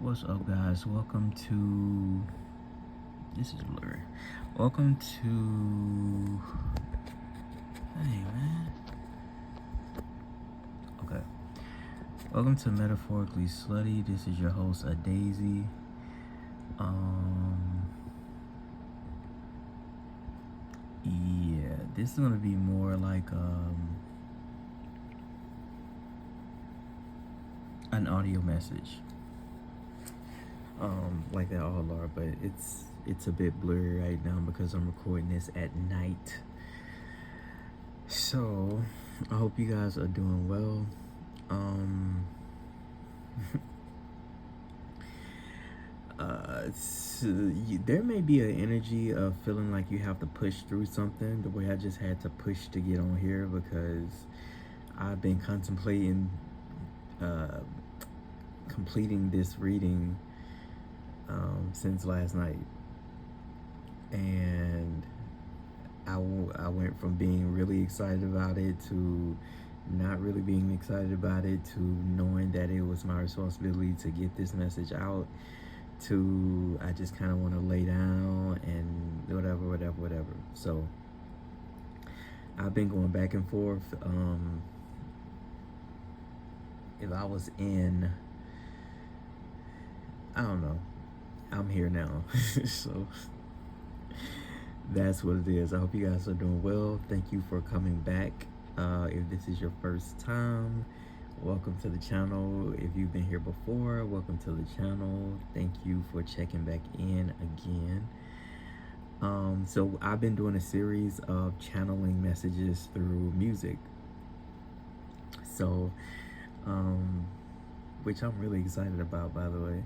What's up, guys? Welcome to. This is blurry. Welcome to. Hey, man. Okay. Welcome to Metaphorically Slutty. This is your host, A Daisy. Yeah, this is gonna be more like an audio message. Like they all are, but it's a bit blurry right now because I'm recording this at night. So I hope you guys are doing well. There may be an energy of feeling like you have to push through something, the way I just had to push to get on here, because I've been contemplating completing this reading since last night, and I went from being really excited about it to not really being excited about it, to knowing that it was my responsibility to get this message out, to I just kind of want to lay down and whatever. So I've been going back and forth. If I was in, I don't know, I'm here now. So that's what it is. I hope you guys are doing well. Thank you for coming back. If this is your first time, welcome to the channel. If you've been here before, welcome to the channel. Thank you for checking back in again. So I've been doing a series of channeling messages through music. So, which I'm really excited about, by the way.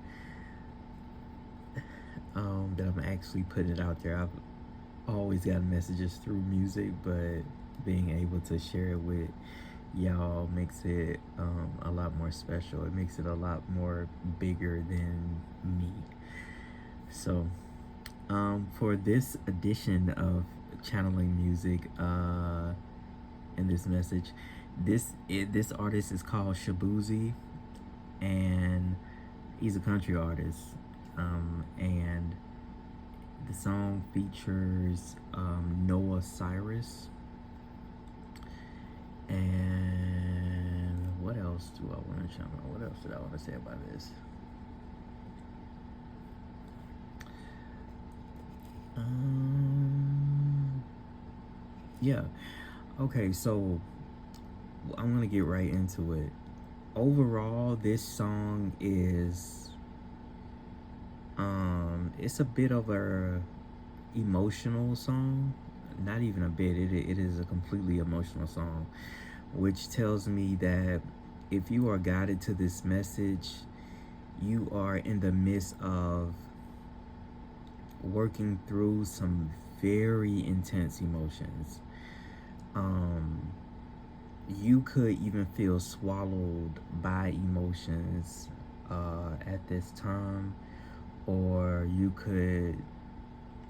That I'm actually putting it out there. I've always gotten messages through music, but being able to share it with y'all makes it a lot more special. It makes it a lot more bigger than me. So for this edition of channeling music in this message, this artist is called Shaboozey, and he's a country artist, and the song features Noah Cyrus. And what else do I want to channel? What else did I want to say about this? Yeah. Okay, so I'm gonna get right into it. Overall, this song is it's a bit of a emotional song. Not even a bit. It is a completely emotional song, which tells me that if you are guided to this message, you are in the midst of working through some very intense emotions. You could even feel swallowed by emotions at this time, or you could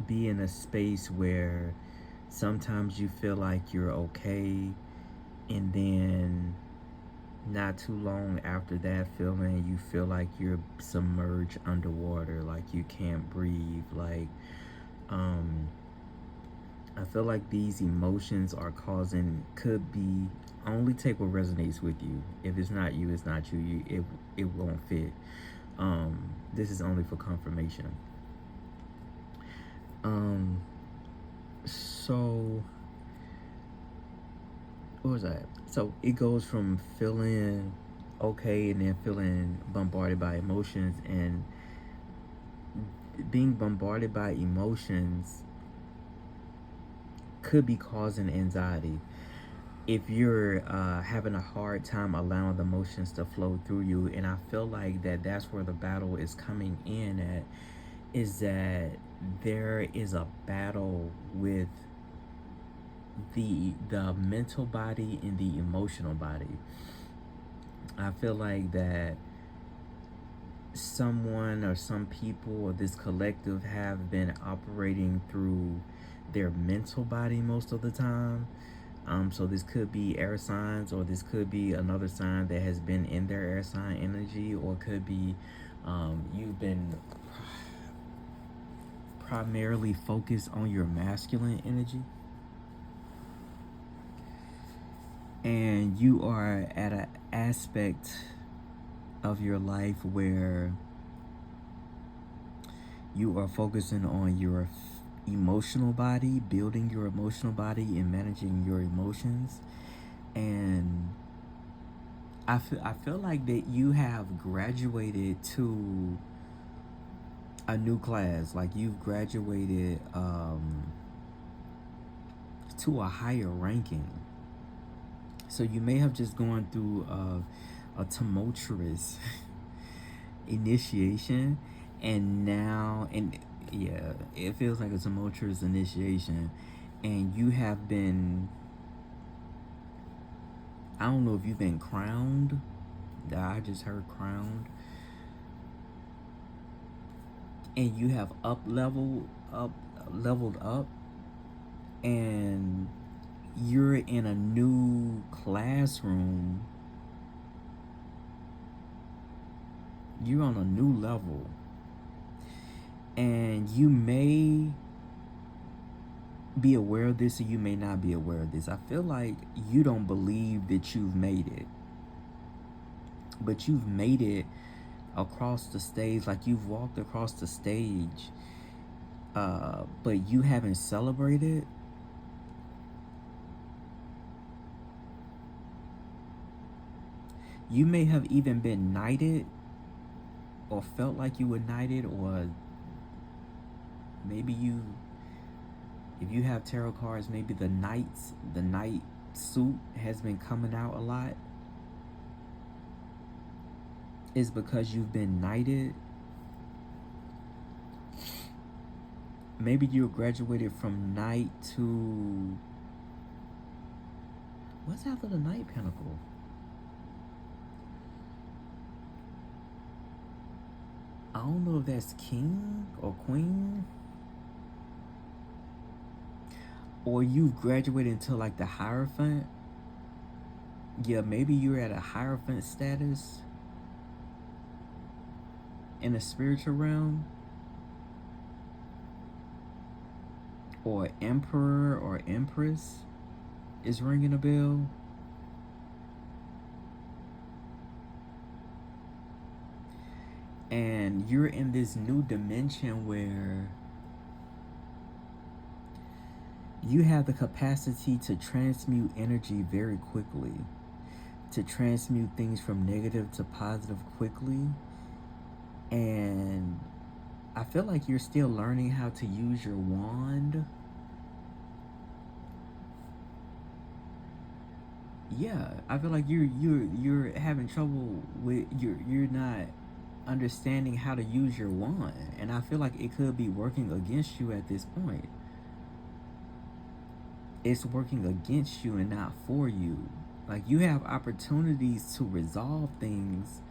be in a space where sometimes you feel like you're okay, and then not too long after that feeling, you feel like you're submerged underwater, like you can't breathe. Like I feel like these emotions are could be, only take what resonates with you. If it's not you, it's not you. It won't fit. This is only for confirmation. So what was that? So it goes from feeling okay and then feeling bombarded by emotions, and being bombarded by emotions could be causing anxiety. If you're having a hard time allowing the emotions to flow through you, and I feel like that's where the battle is coming in at, is that there is a battle with the mental body and the emotional body. I feel like that someone or some people or this collective have been operating through their mental body most of the time, So this could be air signs, or this could be another sign that has been in their air sign energy, or could be you've been primarily focused on your masculine energy, and you are at an aspect of your life where you are focusing on your emotional body, building your emotional body and managing your emotions. And I feel like that you have graduated to a new class. Like you've graduated to a higher ranking. So you may have just gone through a tumultuous initiation, and now, and yeah, it feels like a tumultuous initiation, and you have been, I don't know if you've been crowned. I just heard crowned. And you have leveled up, and you're in a new classroom. You're on a new level, and you may be aware of this, or you may not be aware of this. I feel like you don't believe that you've made it, but you've made it across the stage. Like you've walked across the stage, but you haven't celebrated. You may have even been knighted, or felt like you were knighted, or maybe you, if you have tarot cards, maybe the knight suit has been coming out a lot. Is because you've been knighted. Maybe you graduated from knight to, what's after the Knight Pentacle? I don't know if that's king or queen. Or you've graduated into like the Hierophant. Yeah, maybe you're at a Hierophant status in the spiritual realm. Or emperor or empress is ringing a bell. And you're in this new dimension where you have the capacity to transmute energy very quickly, to transmute things from negative to positive quickly. And I feel like you're still learning how to use your wand. Yeah, I feel like you're having trouble with, you're not understanding how to use your wand, and I feel like it could be working against you at this point. It's working against you and not for you. Like you have opportunities to resolve things.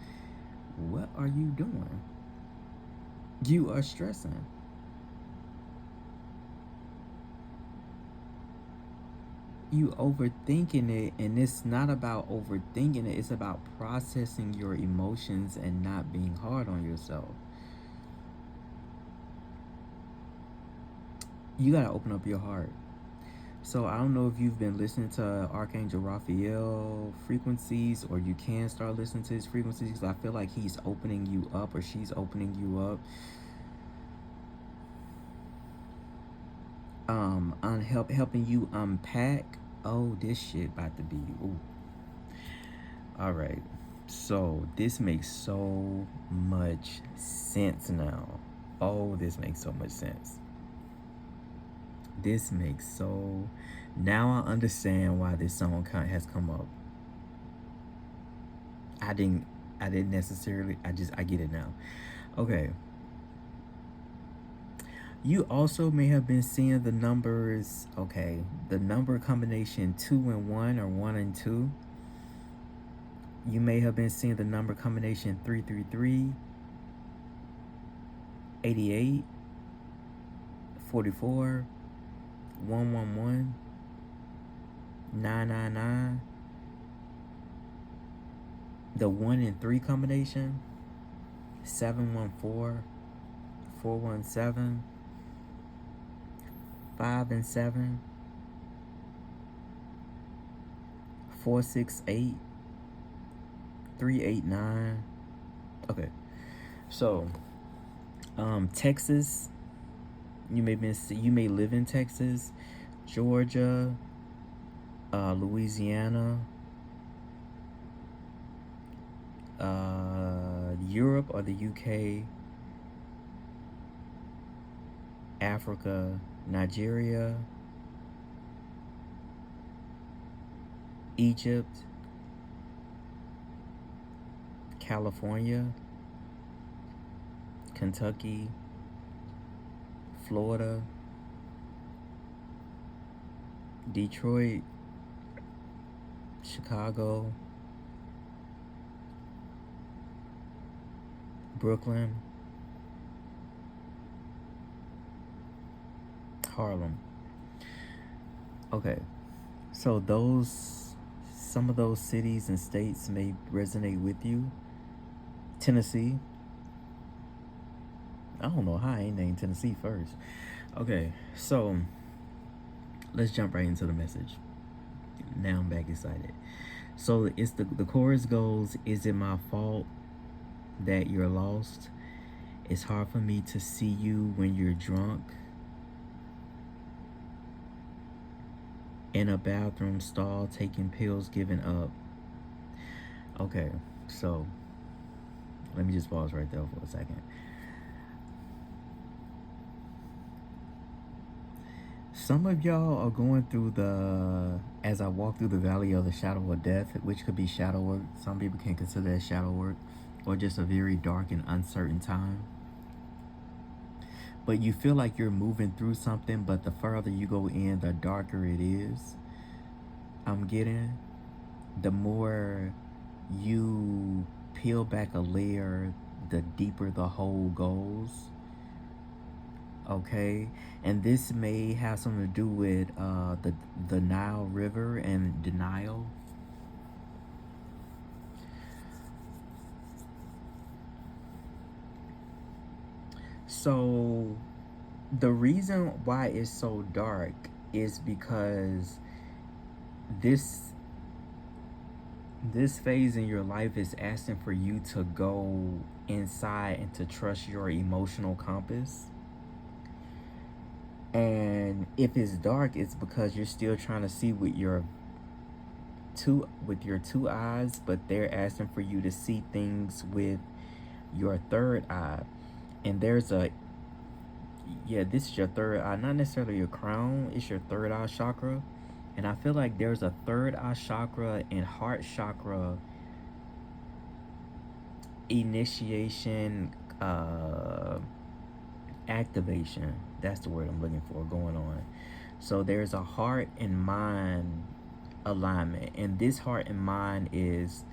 What are you doing? You are stressing. You overthinking it, and it's not about overthinking it. It's about processing your emotions and not being hard on yourself. You gotta open up your heart. So I don't know if you've been listening to Archangel Raphael frequencies, or you can start listening to his frequencies, because I feel like he's opening you up, or she's opening you up. On helping you unpack. Oh, this shit about to be, ooh. All right. So this makes so much sense now. Oh, this makes so much sense. This makes so, now I understand why this song has come up. I didn't necessarily, I get it now. Okay. You also may have been seeing the numbers, okay, the number combination 2 and 1, or 1 and 2. You may have been seeing the number combination 333, 88, 44, 111. 999, the 1 and 3 combination, 714, 417, 5 and 7, 468, 389. Okay, so Texas, you may live in Texas, Georgia, Louisiana, Europe or the UK, Africa, Nigeria, Egypt, California, Kentucky, Florida, Detroit, Chicago, Brooklyn, Harlem. Okay, so some of those cities and states may resonate with you. Tennessee. I don't know how I ain't named Tennessee first. Okay, so let's jump right into the message. Now I'm back excited. So it's the chorus goes, is it my fault that you're lost? It's hard for me to see you when you're drunk in a bathroom stall taking pills, giving up. Okay, so let me just pause right there for a second. Some of y'all are going through as I walk through the valley of the shadow of death, which could be shadow work. Some people can consider that shadow work, or just a very dark and uncertain time. But you feel like you're moving through something, but the further you go in, the darker it is. I'm getting, the more you peel back a layer, the deeper the hole goes. Okay, and this may have something to do with the Nile River and denial. So the reason why it's so dark is because this phase in your life is asking for you to go inside and to trust your emotional compass. And if it's dark, it's because you're still trying to see with your two eyes, but they're asking for you to see things with your third eye. And there's this is your third eye, not necessarily your crown, it's your third eye chakra. And I feel like there's a third eye chakra and heart chakra initiation, activation. That's the word I'm looking for going on. So there's a heart and mind alignment, and this heart and mind is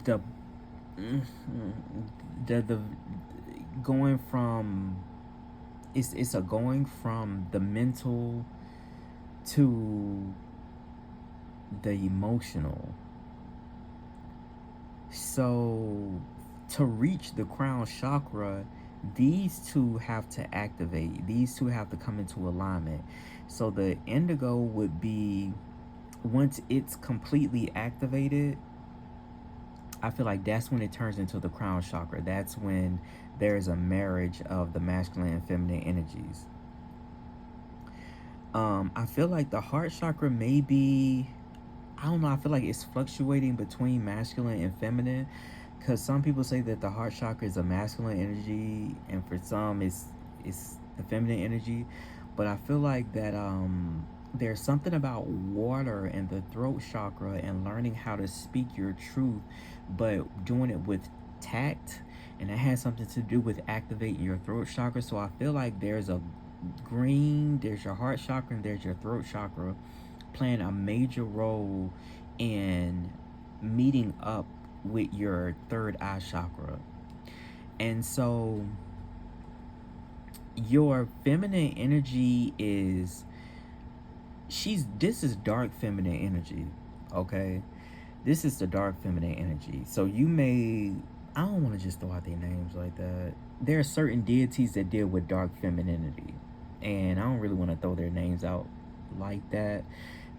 the going from it's a going from the mental to the emotional. So to reach the crown chakra, these two have to activate. These two have to come into alignment. So the indigo would be, once it's completely activated, I feel like that's when it turns into the crown chakra. That's when there's a marriage of the masculine and feminine energies. I feel like the heart chakra may be, I don't know, I feel like it's fluctuating between masculine and feminine, because some people say that the heart chakra is a masculine energy and for some it's the feminine energy. But I feel like that there's something about water and the throat chakra and learning how to speak your truth, but doing it with tact, and it has something to do with activating your throat chakra. So I feel like there's your heart chakra and there's your throat chakra playing a major role in meeting up with your third eye chakra. And so your feminine energy is this is dark feminine energy, okay? This is the dark feminine energy. So you may, I don't want to just throw out their names like that. There are certain deities that deal with dark femininity, and I don't really want to throw their names out like that.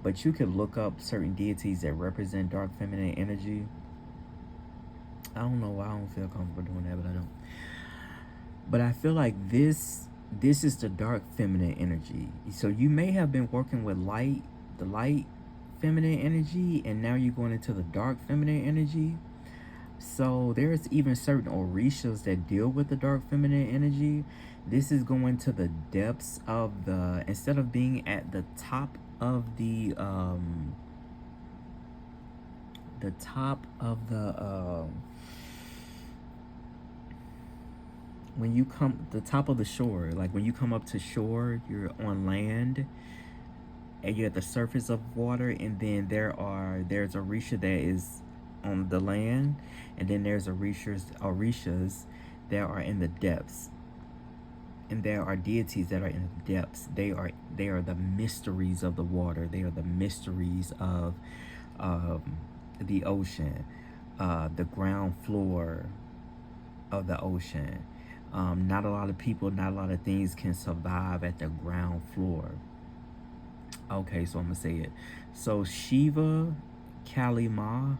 But you could look up certain deities that represent dark feminine energy. I don't know why I don't feel comfortable doing that, but I don't. But I feel like this is the dark feminine energy. So you may have been working with the light feminine energy, and now you're going into the dark feminine energy. So there's even certain orishas that deal with the dark feminine energy. This is going to the depths of instead of being at the top of the top of when you come the top of the shore, like when you come up to shore, you're on land and you're at the surface of water, and then there's orisha that is on the land, and then there's orishas that are in the depths, and there are deities that are in the depths. They are the mysteries of the water. They are the mysteries of the ocean, the ground floor of the ocean. Not a lot of people, not a lot of things can survive at the ground floor. Okay, so I'm gonna say it. So Shiva, Kali Ma,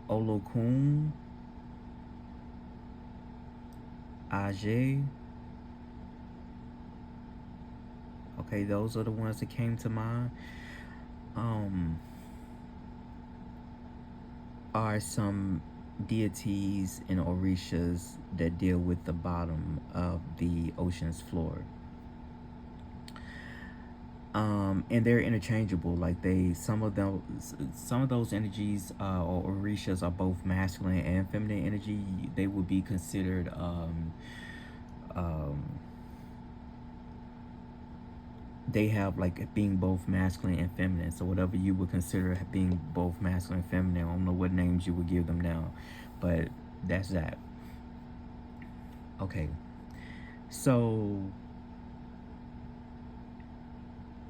Olokun, Ajay. Okay, those are the ones that came to mind. Are some deities and orishas that deal with the bottom of the ocean's floor. And they're interchangeable. Like some of those energies or orishas are both masculine and feminine energy. They would be considered they have like being both masculine and feminine. So whatever you would consider being both masculine and feminine, I don't know what names you would give them now, but that's that. Okay, so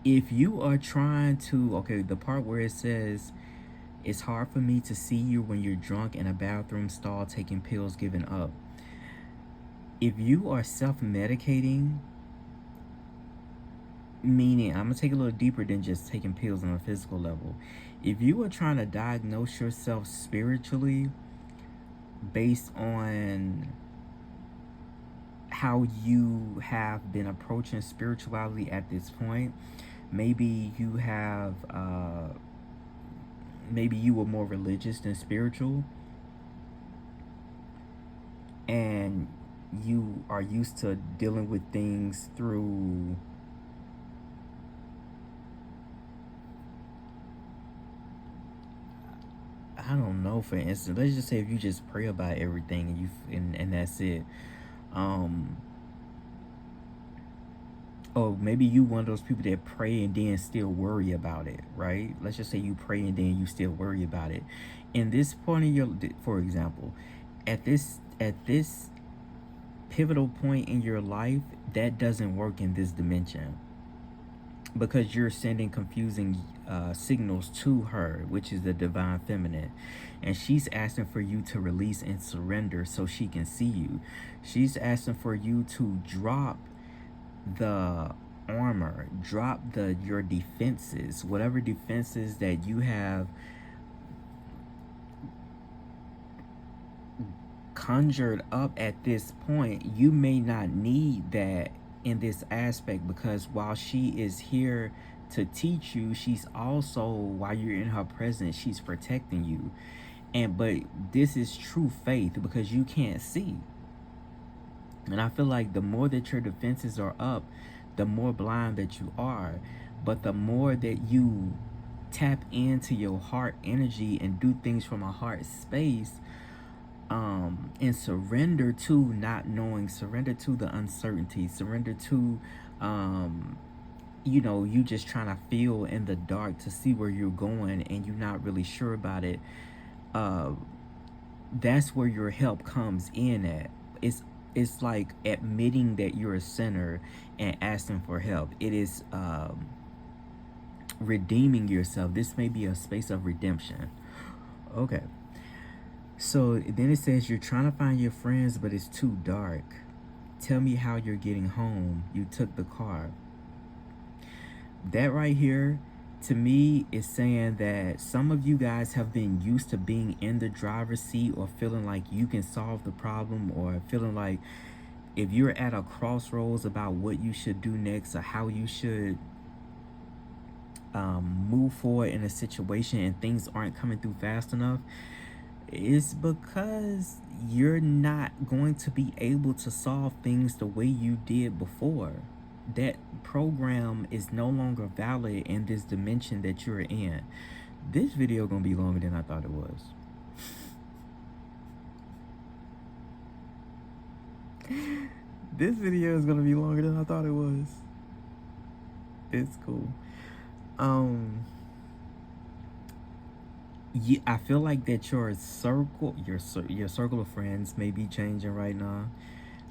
if you are trying to, okay, the part where it says it's hard for me to see you when you're drunk in a bathroom stall taking pills, giving up. If you are self-medicating, meaning I'm gonna take a little deeper than just taking pills on a physical level. If you are trying to diagnose yourself spiritually based on how you have been approaching spirituality at this point, maybe you have maybe you were more religious than spiritual, and you are used to dealing with things through I don't know, for instance, let's just say if you just pray about everything and that's it. Or maybe you one of those people that pray and then still worry about it, right? Let's just say you pray and then you still worry about it. In this point of your, for example, at this pivotal point in your life, that doesn't work in this dimension, because you're sending confusing signals to her, which is the divine feminine, and she's asking for you to release and surrender so she can see you. She's asking for you to drop the armor, drop your defenses, whatever defenses that you have conjured up at this point. You may not need that in this aspect, because while she is here to teach you, she's also, while you're in her presence, she's protecting you. But this is true faith, because you can't see. And I feel like the more that your defenses are up, the more blind that you are. But the more that you tap into your heart energy and do things from a heart space, and surrender to not knowing, surrender to the uncertainty, surrender to you just trying to feel in the dark to see where you're going and you're not really sure about it. That's where your help comes in at. It's It's like admitting that you're a sinner and asking for help. It is redeeming yourself. This may be a space of redemption. Okay. So then it says you're trying to find your friends, but it's too dark. Tell me how you're getting home. You took the car. That right here, to me, is saying that some of you guys have been used to being in the driver's seat, or feeling like you can solve the problem, or feeling like if you're at a crossroads about what you should do next, or how you should move forward in a situation, and things aren't coming through fast enough, it's because you're not going to be able to solve things the way you did before. That program is no longer valid in this dimension that you're in. This video gonna be longer than I thought it was. This video is gonna be longer than I thought it was. It's cool. Yeah, I feel like that your circle of friends may be changing right now.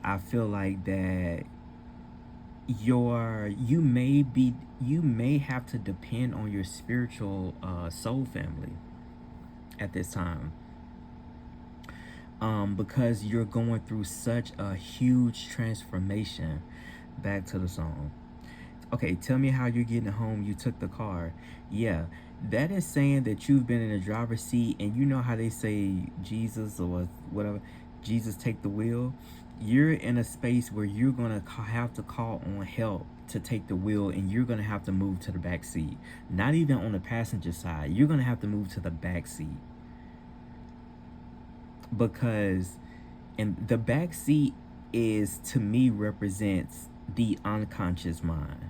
I feel like that you may have to depend on your spiritual soul family at this time, because you're going through such a huge transformation. Back to the song. Okay, tell me how you're getting home. You took the car. Yeah, that is saying that you've been in the driver's seat, and you know how they say Jesus or whatever, Jesus take the wheel. You're in a space where you're gonna have to call on help to take the wheel, and you're gonna have to move to the back seat. Not even on the passenger side. You're gonna have to move to the back seat, because, and the back seat is, to me, represents the unconscious mind,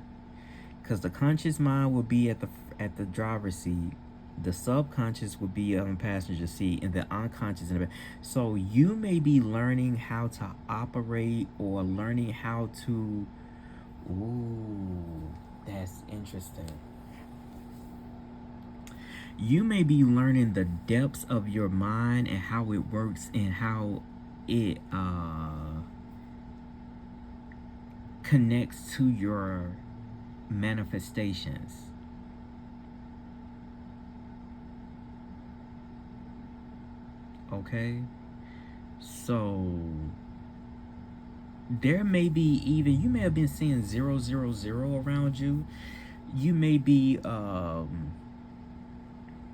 because the conscious mind will be at the driver's seat, the subconscious would be on the passenger seat, and the unconscious in the back. So you may be learning how to operate, or learning how to, ooh, that's interesting. You may be learning the depths of your mind and how it works, and how it connects to your manifestations. Okay, so there may be, even you may have been seeing 000 around you. You may be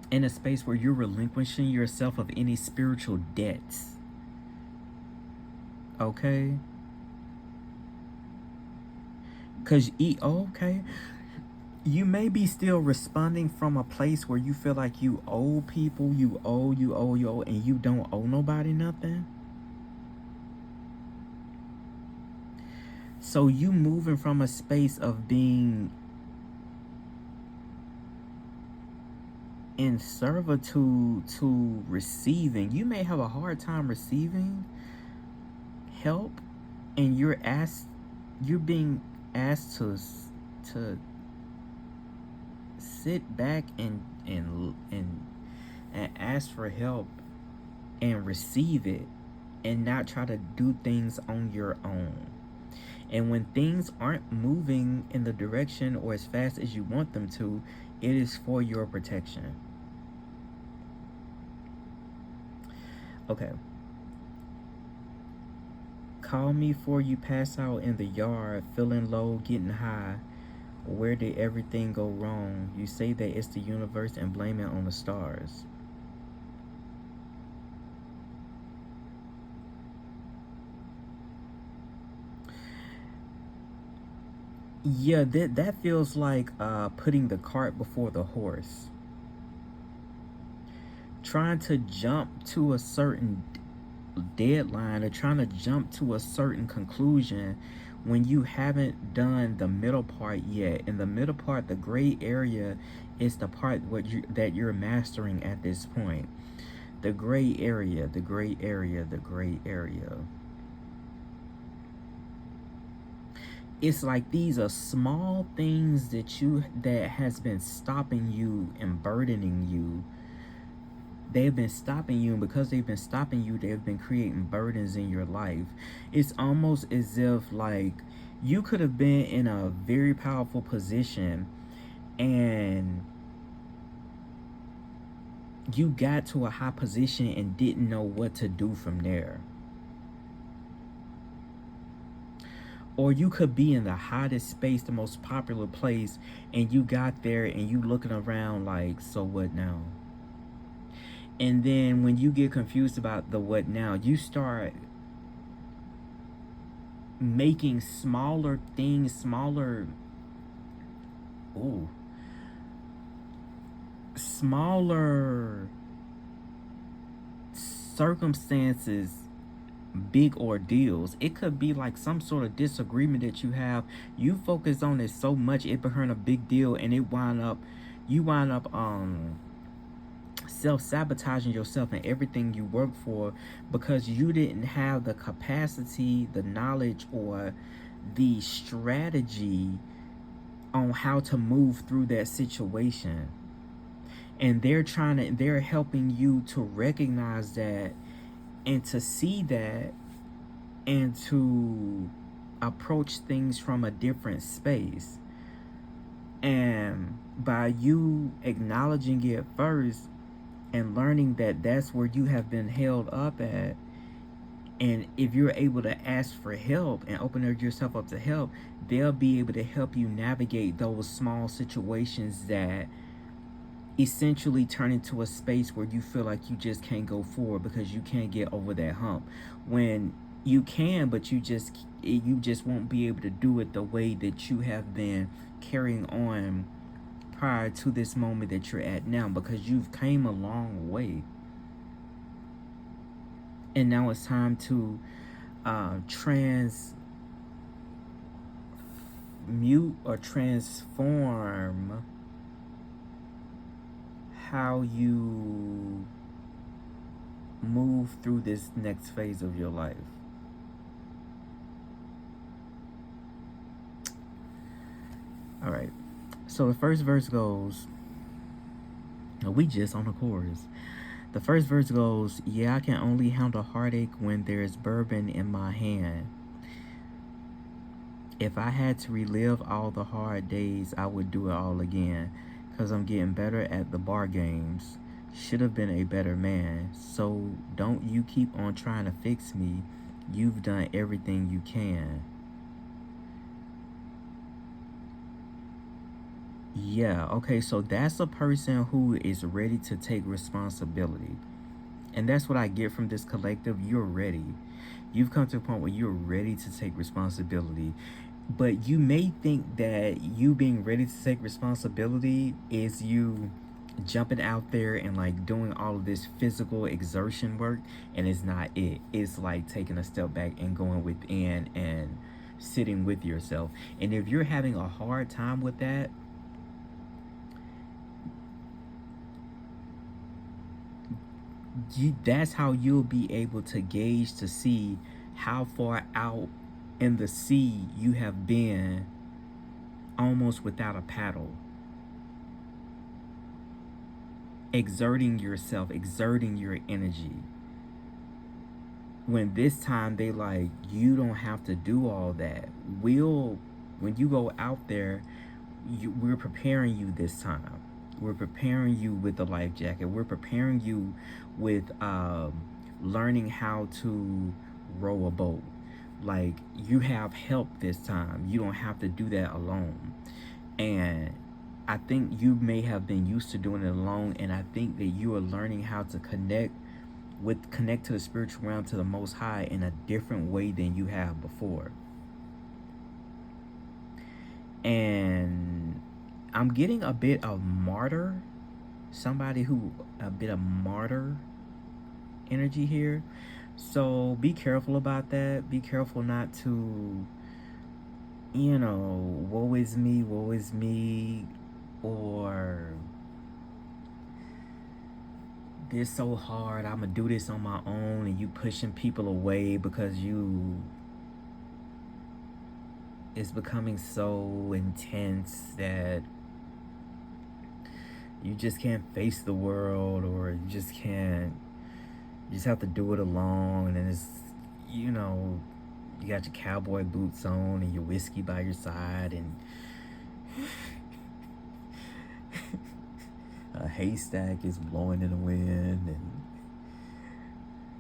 in a space where you're relinquishing yourself of any spiritual debts. Okay, because okay, you may be still responding from a place where you feel like you owe people, you owe, and you don't owe nobody nothing. So you moving from a space of being in servitude to receiving. You may have a hard time receiving help, and you're being asked to sit back and ask for help and receive it, and not try to do things on your own. And when things aren't moving in the direction or as fast as you want them to, it is for your protection. Okay. Call me before you pass out in the yard, feeling low, getting high. Where did everything go wrong? You say that it's the universe and blame it on the stars. Yeah, that feels like putting the cart before the horse. Trying to jump to a certain deadline, or trying to jump to a certain conclusion when you haven't done the middle part yet. In the middle part, the gray area, is the part that you're mastering at this point. The gray area, the gray area, the gray area. It's like these are small things that has been stopping you and burdening you, They've been stopping you, and because they've been stopping you, they've been creating burdens in your life. It's almost as if like you could have been in a very powerful position, and you got to a high position and didn't know what to do from there. Or you could be in the hottest space, the most popular place, and you got there and you looking around like, so what now? And then when you get confused about the what now, you start making smaller things, ooh, smaller circumstances, big ordeals. It could be like some sort of disagreement that you have. You focus on it so much, it become a big deal, and you wind up self-sabotaging yourself and everything you work for, because you didn't have the capacity, the knowledge, or the strategy on how to move through that situation. And they're helping you to recognize that, and to see that, and to approach things from a different space. And by you acknowledging it first and learning that that's where you have been held up at, and if you're able to ask for help and open yourself up to help, they'll be able to help you navigate those small situations that essentially turn into a space where you feel like you just can't go forward because you can't get over that hump. When you can, but you just won't be able to do it the way that you have been carrying on prior to this moment that you're at now, because you've came a long way. And now it's time to transmute or transform how you move through this next phase of your life. All right. So the first verse goes, we just on the chorus. The first verse goes, yeah, I can only handle heartache when there's bourbon in my hand. If I had to relive all the hard days, I would do it all again, 'cause I'm getting better at the bar games. Should have been a better man. So don't you keep on trying to fix me. You've done everything you can. Yeah, okay, so that's a person who is ready to take responsibility. And that's what I get from this collective. You're ready. You've come to a point where you're ready to take responsibility. But you may think that you being ready to take responsibility is you jumping out there and like doing all of this physical exertion work, and it's not it. It's like taking a step back and going within and sitting with yourself. And if you're having a hard time with that, that's how you'll be able to gauge to see how far out in the sea you have been, almost without a paddle, exerting yourself, exerting your energy, when this time they like, you don't have to do all that. When you go out there, we're preparing you this time. We're preparing you with the life jacket. We're preparing you with learning how to row a boat. Like, you have help this time. You don't have to do that alone. And I think you may have been used to doing it alone, and I think that you are learning how to connect to the spiritual realm, to the Most High, in a different way than you have before. And I'm getting a bit of martyr, a bit of martyr energy here. So be careful about that. Be careful not to, woe is me, or this so hard, I'm gonna do this on my own, and you pushing people away because it's becoming so intense that you just can't face the world, or you just can't, you just have to do it alone. And it's, you know, you got your cowboy boots on and your whiskey by your side, and a haystack is blowing in the wind, and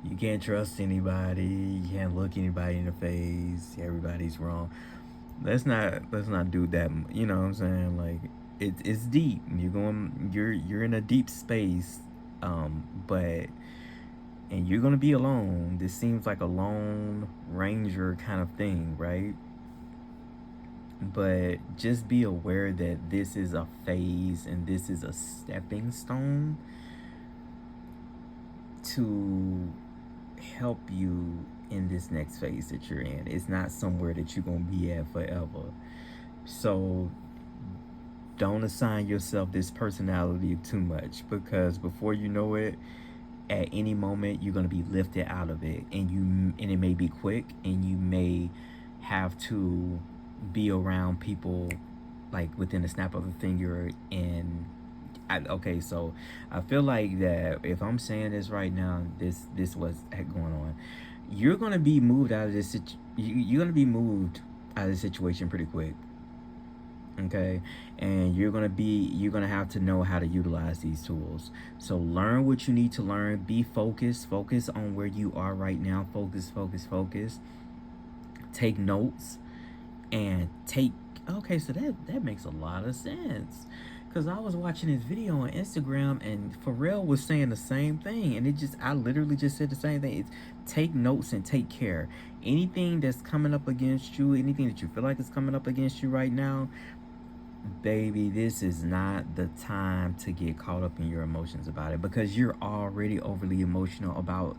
you can't trust anybody, you can't look anybody in the face, everybody's wrong. Let's not do that. You know what I'm saying? Like, it's deep. You're in a deep space, but and you're gonna be alone. This seems like a lone ranger kind of thing, right? But just be aware that this is a phase and this is a stepping stone to help you in this next phase that you're in. It's not somewhere that you're gonna be at forever. So don't assign yourself this personality too much, because before you know it, at any moment you're going to be lifted out of it, and it may be quick, and you may have to be around people like within a snap of a finger. And okay, so I feel like that if I'm saying this right now, this was going on, you're going to be moved out of this you're going to be moved out of the situation pretty quick. Okay, and you're gonna have to know how to utilize these tools. So learn what you need to learn. Be focused. Focus on where you are right now. Focus. Take notes and take. Okay, so that makes a lot of sense, because I was watching this video on Instagram and Pharrell was saying the same thing, and I literally just said the same thing. It's take notes and take care. Anything that's coming up against you, anything that you feel like is coming up against you right now, baby, this is not the time to get caught up in your emotions about it, because you're already overly emotional about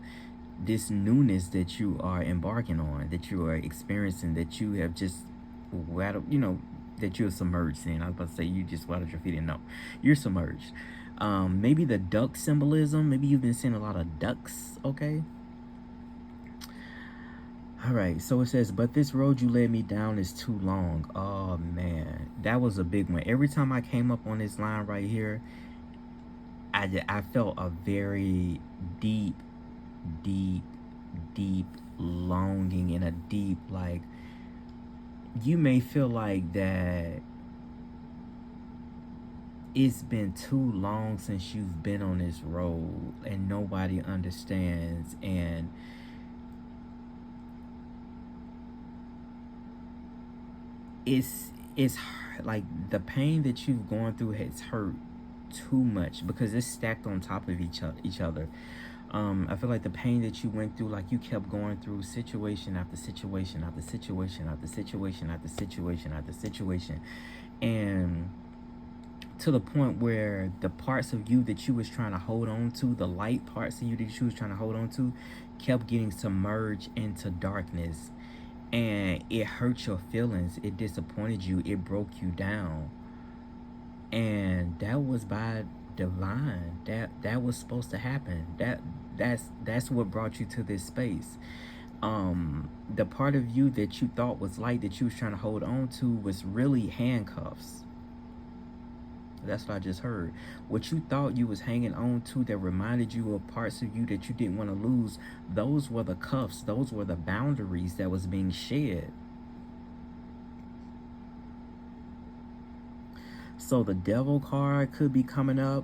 this newness that you are embarking on, that you are experiencing, that you have just that you're submerged in. I was about to say you just waddled your feet in. No, you're submerged. Maybe the duck symbolism, maybe you've been seeing a lot of ducks. Okay. All right, so it says, but this road you led me down is too long. Oh man, that was a big one. Every time I came up on this line right here, I felt a very deep, deep, deep longing, and a deep, like, you may feel like that it's been too long since you've been on this road and nobody understands, and it's like the pain that you've gone through has hurt too much because it's stacked on top of each other. I feel like the pain that you went through, like you kept going through situation after situation after situation after situation after situation after situation, and to the point where the parts of you that you was trying to hold on to, the light parts of you that you was trying to hold on to, kept getting submerged into darkness, and it hurt your feelings, it disappointed you, it broke you down. And that was by divine. That was supposed to happen. That's what brought you to this space. The part of you that you thought was light, that you was trying to hold on to, was really handcuffs. That's what I just heard. What you thought you was hanging on to that reminded you of parts of you that you didn't want to lose, those were the cuffs, those were the boundaries that was being shed. So the devil card could be coming up,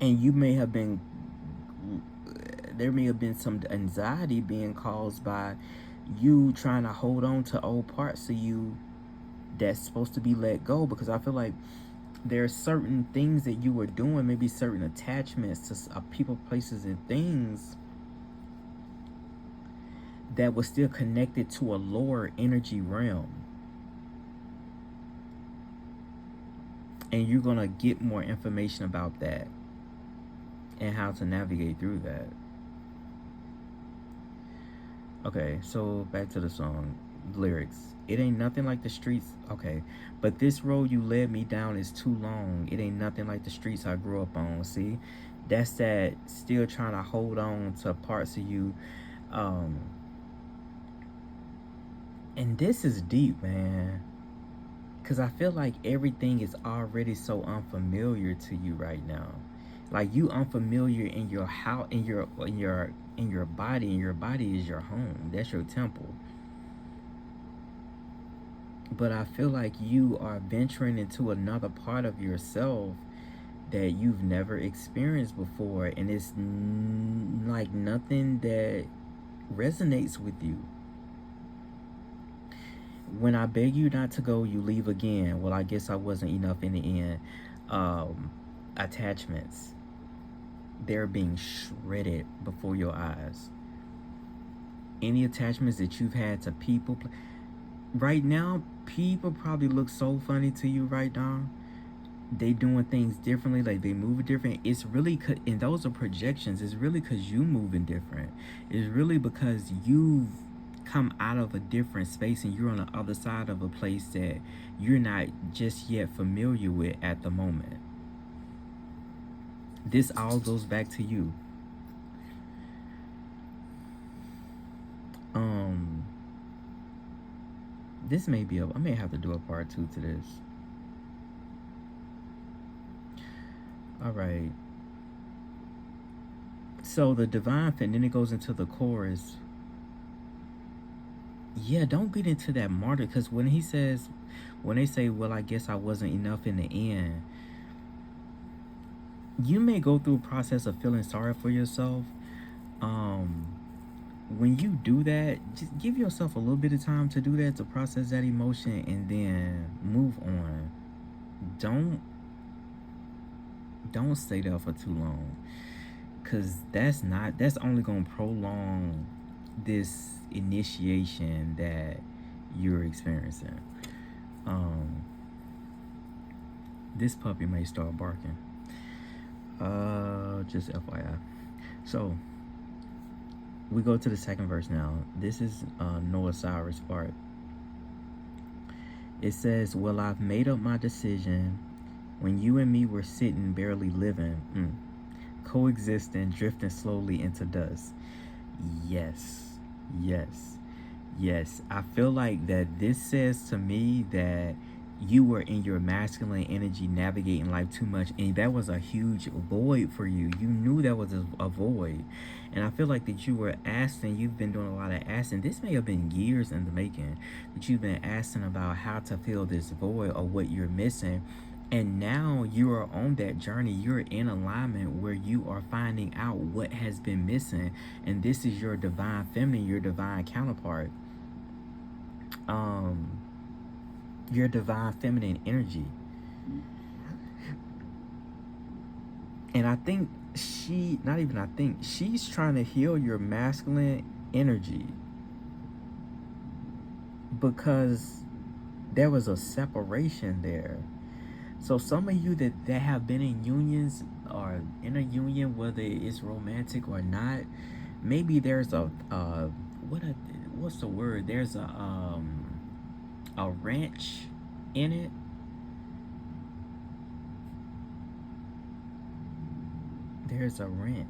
and you may have been, there may have been some anxiety being caused by you trying to hold on to old parts of you that's supposed to be let go, because I feel like there are certain things that you were doing, maybe certain attachments to people, places, and things that was still connected to a lower energy realm. And you're going to get more information about that and how to navigate through that. Okay, so back to the song lyrics. It ain't nothing like the streets. Okay, but this road you led me down is too long. It ain't nothing like the streets I grew up on. See, that's that still trying to hold on to parts of you. And this is deep, man. Because I feel like everything is already so unfamiliar to you right now. Like you unfamiliar in your house, in your body, and your body is your home. That's your temple. But I feel like you are venturing into another part of yourself that you've never experienced before, and it's like nothing that resonates with you. When I beg you not to go, you leave again. Well, I guess I wasn't enough in the end. Attachments, they're being shredded before your eyes. Any attachments that you've had to people, right now, people probably look so funny to you right now. They doing things differently, like they move different. It's really, and those are projections. It's really because you moving different. It's really because you've come out of a different space and you're on the other side of a place that you're not just yet familiar with at the moment. This all goes back to you. This may be I may have to do a part 2 to this. All right. So the divine fit, and then it goes into the chorus. Yeah, don't get into that martyr, because when they say, well, I guess I wasn't enough in the end, you may go through a process of feeling sorry for yourself. When you do that, just give yourself a little bit of time to do that, to process that emotion, and then move on. Don't stay there for too long, because that's only going to prolong this initiation that you're experiencing. This puppy may start barking. Just FYI. So we go to the second verse now. This is Noah Cyrus' part. It says, well, I've made up my decision. When you and me were sitting, barely living, coexisting, drifting slowly into dust. Yes, yes, yes. I feel like that this says to me that you were in your masculine energy, navigating life too much, and that was a huge void for you. You knew that was a void, and I feel like that you were asking. You've been doing a lot of asking. This may have been years in the making, that you've been asking about how to fill this void or what you're missing. And now you are on that journey. You're in alignment where you are finding out what has been missing, and this is your divine feminine, your divine counterpart. Your divine feminine energy. And I think she's trying to heal your masculine energy, because there was a separation there. So some of you that have been in unions or in a union, whether it's romantic or not, maybe there's what's the word? There's a wrench in it. There's a wrench.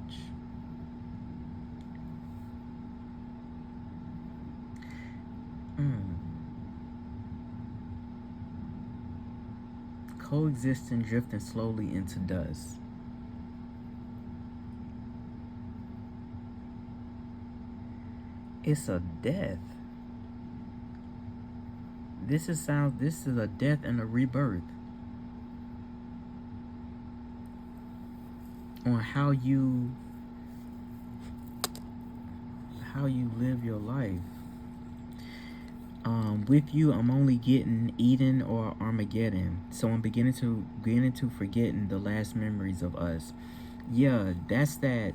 Coexisting, drifting slowly into dust. It's a death. This is a death and a rebirth on how you live your life. With you, I'm only getting Eden or Armageddon. So I'm beginning to forgetting the last memories of us. Yeah, that's that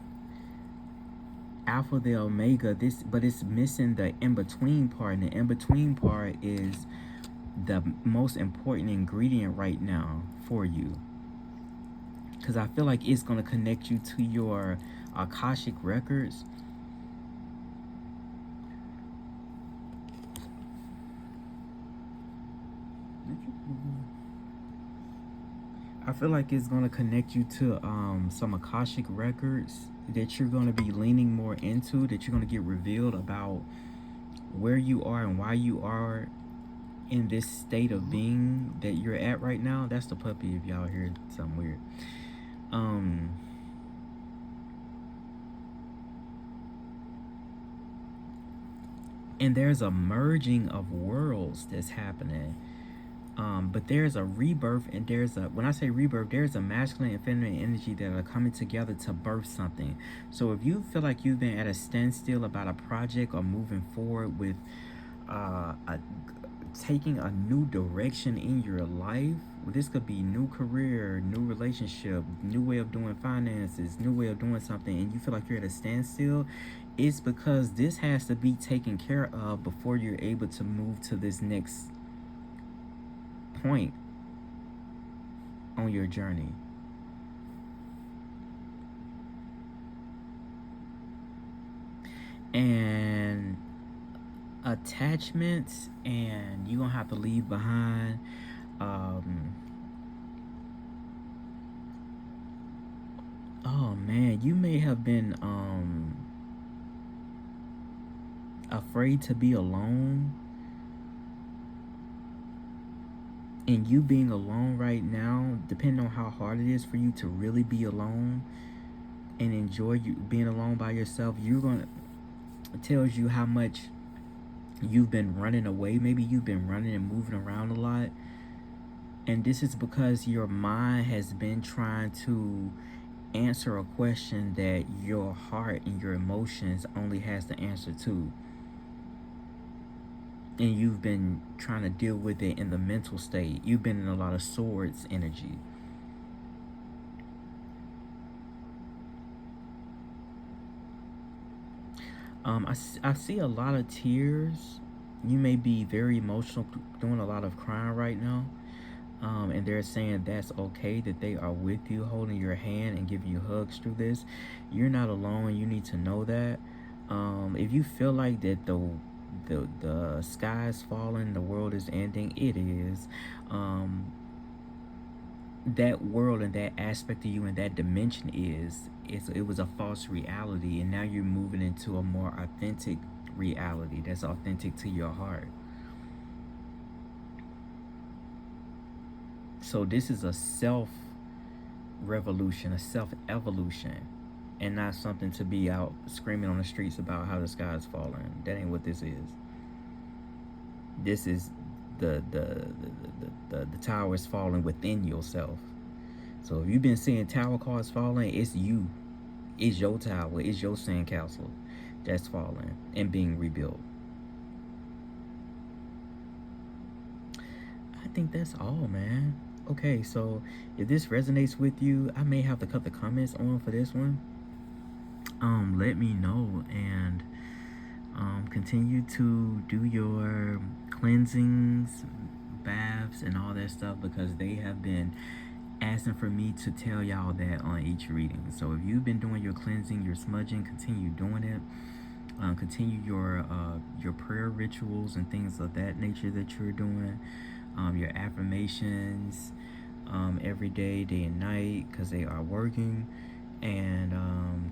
Alpha, the Omega. But it's missing the in-between part, and the in-between part is the most important ingredient right now for you, because I feel like it's going to connect you to your Akashic records. I feel like it's going to connect you to some Akashic records that you're going to be leaning more into, that you're going to get revealed about where you are and why you are in this state of being that you're at right now. That's the puppy if y'all hear something weird. Um and there's a merging of worlds that's happening. But there's a rebirth, and when I say rebirth, there's a masculine and feminine energy that are coming together to birth something. So if you feel like you've been at a standstill about a project or moving forward with taking a new direction in your life, well, this could be new career, new relationship, new way of doing finances, new way of doing something, and you feel like you're at a standstill, it's because this has to be taken care of before you're able to move to this next point on your journey. And attachments, and you're gonna have to leave behind oh man, you may have been afraid to be alone, and you being alone right now, depending on how hard it is for you to really be alone and enjoy you being alone by yourself, it tells you how much you've been running away. Maybe you've been running and moving around a lot, and this is because your mind has been trying to answer a question that your heart and your emotions only has the answer to, and you've been trying to deal with it in the mental state. You've been in a lot of swords energy. I see a lot of tears. You may be very emotional, doing a lot of crying right now. And they're saying that's okay, that they are with you, holding your hand and giving you hugs through this. You're not alone. You need to know that. If you feel like that the sky is falling, the world is ending, it is. That world and that aspect of you and that dimension it was a false reality, and now you're moving into a more authentic reality that's authentic to your heart. So this is a self revolution, a self evolution, and not something to be out screaming on the streets about how the sky is falling. That ain't what this is. This is the tower is falling within yourself. So if you've been seeing tower cards falling, it's you. It's your tower. It's your sandcastle that's falling and being rebuilt. I think that's all, man. Okay, so if this resonates with you, I may have to cut the comments on for this one. Let me know, and continue to do your cleansings, baths, and all that stuff, because they have been asking for me to tell y'all that on each reading. So if you've been doing your cleansing, your smudging, continue doing it. Continue your prayer rituals and things of that nature that you're doing. Your affirmations every day, day and night, because they are working. And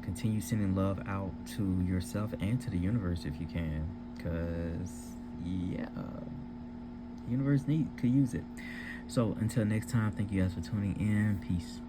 continue sending love out to yourself and to the universe if you can, because yeah, the universe could use it. So until next time, thank you guys for tuning in. Peace.